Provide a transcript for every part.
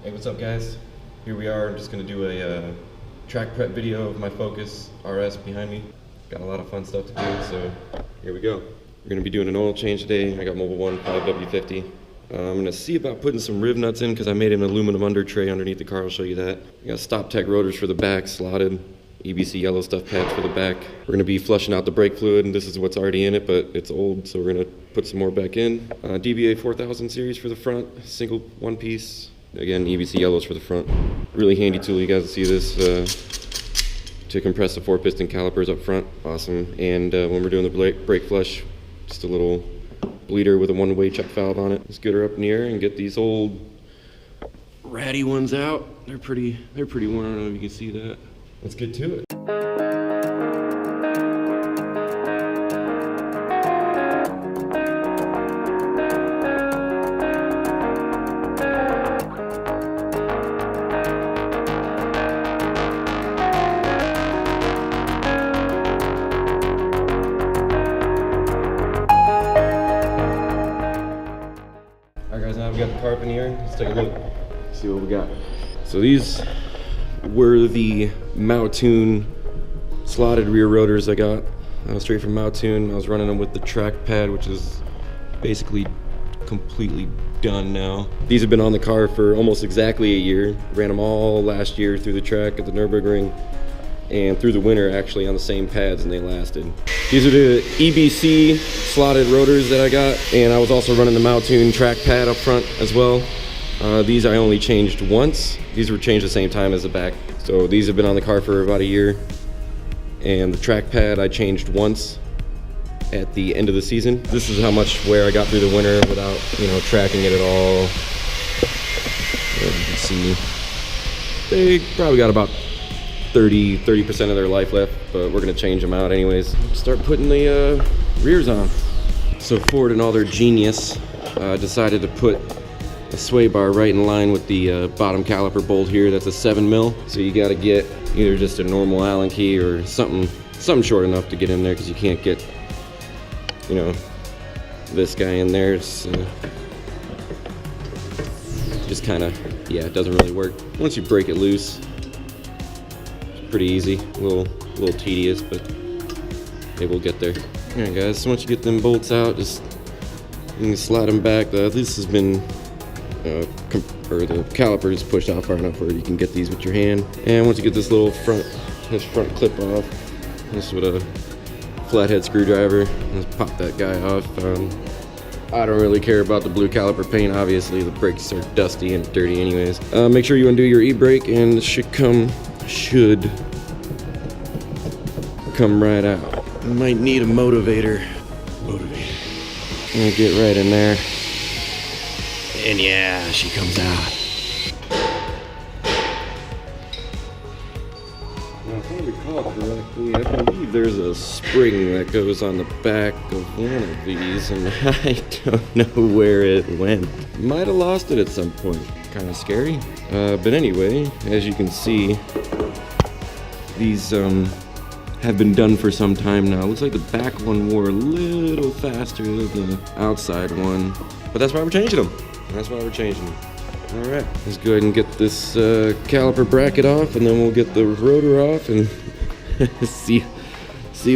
Hey, what's up guys? Here we are. I'm just gonna do a track prep video of my Focus RS behind me. Got a lot of fun stuff to do, so here we go. We're gonna be doing an oil change today. I got Mobile One 5W50. I'm gonna see about putting some riv nuts in because I made an aluminum under tray underneath the car. I'll show you that. I got Stop Tech rotors for the back, slotted. EBC yellow stuff pads for the back. We're gonna be flushing out the brake fluid, and this is what's already in it, but it's old, so we're gonna put some more back in. DBA 4000 series for the front, single one piece. Again, EBC yellows for the front. Really handy tool, you guys see this, to compress the 4-piston calipers up front. Awesome. And when we're doing the brake flush, just a little bleeder with a one-way check valve on it. Let's get her up in the air and get these old ratty ones out. They're pretty worn. I don't know if you can see that. Let's get to it. Alright guys, now we've got the car up in here. Let's take a look, see what we got. So these were the Matron slotted rear rotors I got straight from Matron. I was running them with the track pad, which is basically completely done now. These have been on the car for almost exactly a year. Ran them all last year through the track at the Nürburgring and through the winter actually on the same pads, and they lasted. These are the EBC slotted rotors that I got, and I was also running the Matron track pad up front as well. These I only changed once. These were changed the same time as the back. So these have been on the car for about a year. And the track pad I changed once at the end of the season. This is how much wear I got through the winter without, tracking it at all. There you can see, they probably got about 30% of their life left, but we're gonna change them out anyways. Start putting the rears on. So Ford and all their genius decided to put a sway bar right in line with the bottom caliper bolt here. That's a 7 mil. So you got to get either just a normal Allen key or something short enough to get in there, because you can't get, this guy in there. It's just kind of, yeah, it doesn't really work. Once you break it loose, it's pretty easy. A little tedious, but maybe we'll get there. All right, guys. So once you get them bolts out, just you can slide them back. This has been or the caliper is pushed out far enough where you can get these with your hand. And once you get this little front clip off, just with a flathead screwdriver, just pop that guy off. I don't really care about the blue caliper paint. Obviously, the brakes are dusty and dirty anyways. Make sure you undo your e-brake, and this should come right out. You might need a motivator. And get right in there. And yeah, she comes out. Now, if I recall correctly, I believe there's a spring that goes on the back of one of these, and I don't know where it went. Might have lost it at some point. Kind of scary. But anyway, as you can see, these have been done for some time now. Looks like the back one wore a little faster than the outside one, but that's why we're changing them. All right, let's go ahead and get this caliper bracket off, and then we'll get the rotor off and see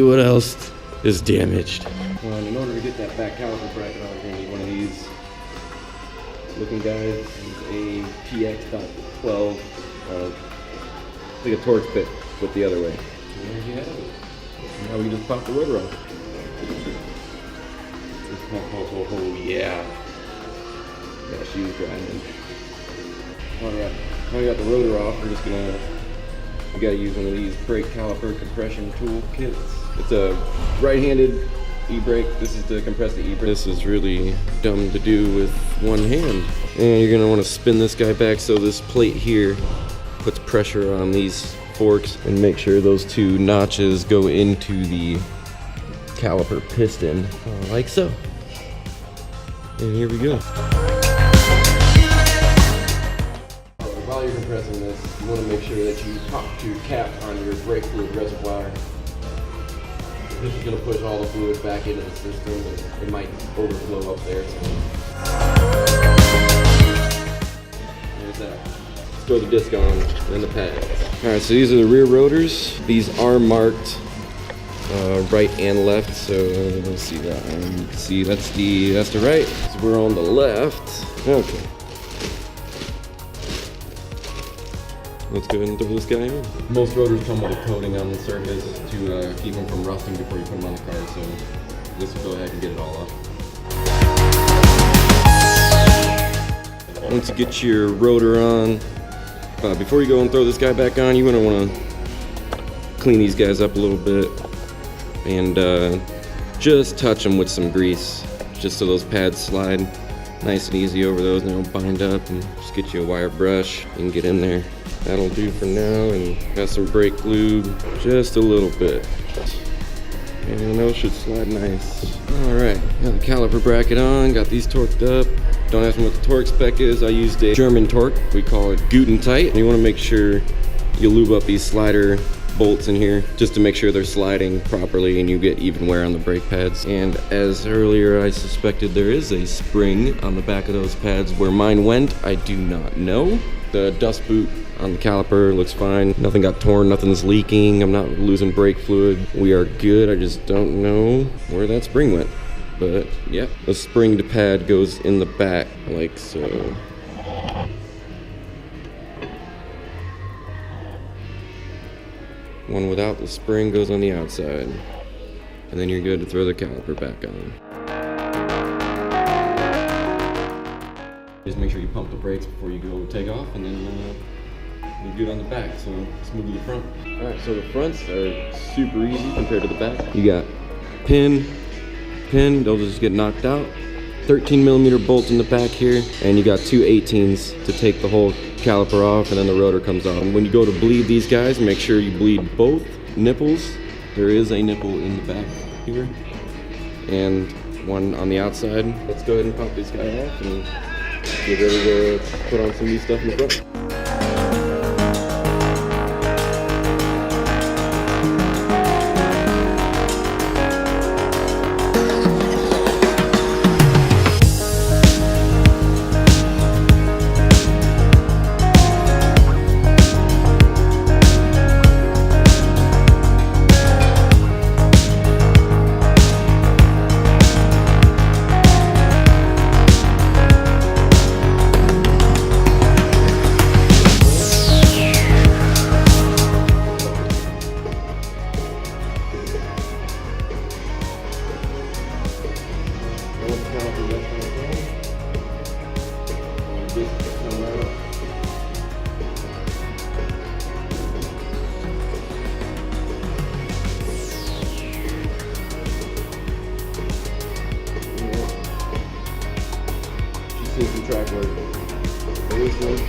what else is damaged. And in order to get that back caliper bracket off, you're gonna need one of these looking guys. This is a PX.12, like a torch bit, but the other way. And there you have it. Now we can just pop the rotor off. Oh yeah. Yeah, she was grinding. Alright, now we got the rotor off. We gotta use one of these brake caliper compression tool kits. It's a right-handed e-brake. This is to compress the e-brake. This is really dumb to do with one hand. And you're gonna wanna spin this guy back so this plate here puts pressure on these forks, and make sure those two notches go into the caliper piston, like so. And here we go. While you're compressing this, you want to make sure that you pop your cap on your brake fluid reservoir. This is going to push all the fluid back into the system, and it might overflow up there. So. like that. Let's throw the disc on, then the pads. All right, so these are the rear rotors. These are marked right and left, so let's see that one. See, that's the right. So we're on the left. Okay. Let's go ahead and throw this guy on. Most rotors come with a coating on the surface to keep them from rusting before you put them on the car, so this will go ahead and get it all up. Once you get your rotor on, before you go and throw this guy back on, you're gonna wanna clean these guys up a little bit and just touch them with some grease, just so those pads slide nice and easy over those and they don't bind up, and just get you a wire brush and get in there. That'll do for now, and got some brake lube, just a little bit. And those should slide nice. All right, got the caliper bracket on, got these torqued up. Don't ask me what the torque spec is. I used a German torque. We call it Guten tight. You wanna make sure you lube up these slider bolts in here just to make sure they're sliding properly and you get even wear on the brake pads. And as earlier I suspected, there is a spring on the back of those pads. Where mine went, I do not know. The dust boot on the caliper looks fine. Nothing got torn, nothing's leaking. I'm not losing brake fluid. We are good. I just don't know where that spring went. But yeah, the spring to pad goes in the back like so. One without the spring goes on the outside. And then you're good to throw the caliper back on. Just make sure you pump the brakes before you go take off, and then you're good on the back, so smooth the front. All right, so the fronts are super easy compared to the back. You got pin, they'll just get knocked out. 13mm bolt in the back here, and you got two 18s to take the whole caliper off, and then the rotor comes off. And when you go to bleed these guys, make sure you bleed both nipples. There is a nipple in the back here, and one on the outside. Let's go ahead and pop this guy off and get ready to put on some new stuff in the front. Some track work. There is one.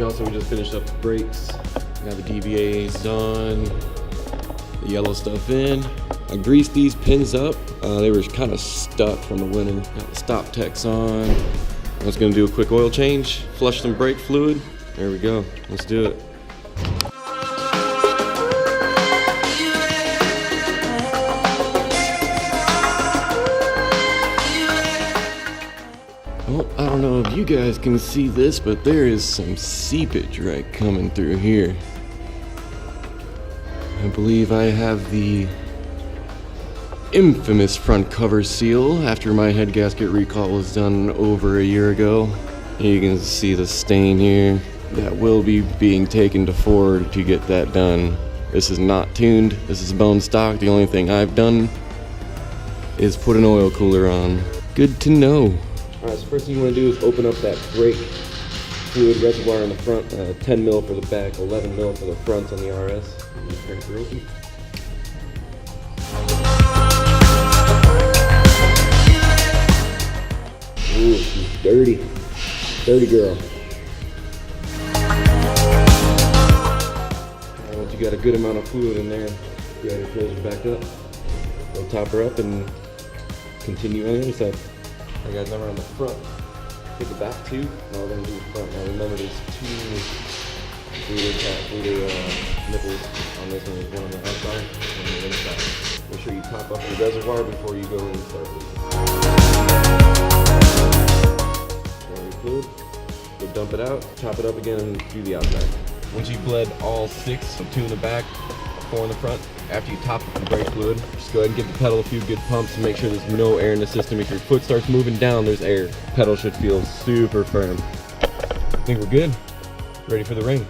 Also, we just finished up the brakes. Got the DVAs done, the yellow stuff in. I greased these pins up. They were kind of stuck from the winter. Got the stop techs on. I was gonna do a quick oil change, flush some brake fluid. There we go, let's do it. Well, I don't know if you guys can see this, but there is some seepage right coming through here. I believe I have the infamous front cover seal after my head gasket recall was done over a year ago. You can see the stain here. That will be being taken to Ford to get that done. This is not tuned. This is bone stock. The only thing I've done is put an oil cooler on. Good to know. All right, so first thing you want to do is open up that brake fluid reservoir in the front. 10 mil for the back, 11 mil for the front on the RS. Just crank her open. Ooh, she's dirty. Dirty girl. Once you got a good amount of fluid in there, you got to close her back up. We'll top her up and continue on the other side. Alright guys, now we're on the front. Take the back too. Now we're going to do the front. Now remember there's 2 liter nipples on this one. There's one on the outside and one on the inside. Make sure you top up your reservoir before you go and start fluid. So dump it out, top it up again, and do the outside. Once you've bled all 6, so 2 in the back, 4 in the front, after you top up the brake fluid, just go ahead and give the pedal a few good pumps and make sure there's no air in the system. If your foot starts moving down, there's air. Pedal should feel super firm. I think we're good. Ready for the ring.